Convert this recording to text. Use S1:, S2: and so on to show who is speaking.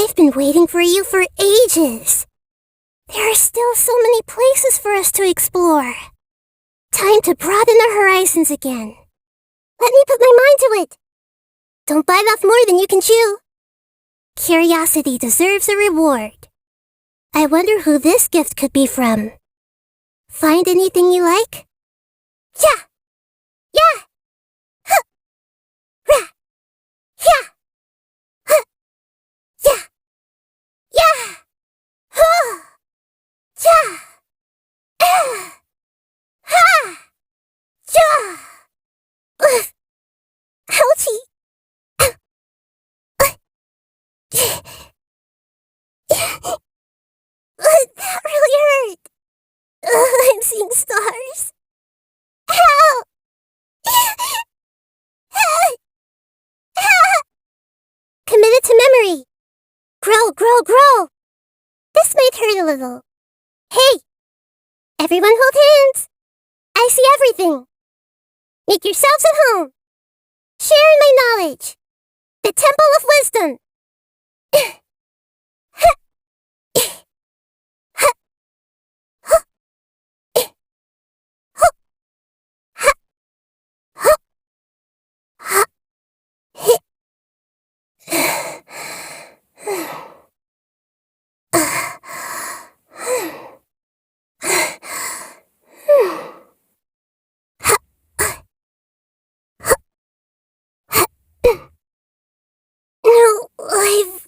S1: I've been waiting for you for ages. There are still so many places for us to explore. Time to broaden our horizons again. Let me put my mind to it. Don't bite off more than you can chew. Curiosity deserves a reward. I wonder who this gift could be from. Find anything you like? Yeah! Yeah! Huh! Rah! Yeah! Huh! Yeah! Yeah! Huh! Yeah! Ah! Ha! Yeah! Ugh! Ouchie! That really hurt. I'm seeing stars. Help! Commit it to memory. Grow, grow, grow. This might hurt a little. Hey! Everyone hold hands. I see everything. Make yourselves at home. Share in my knowledge. The Temple of Wisdom. No, I've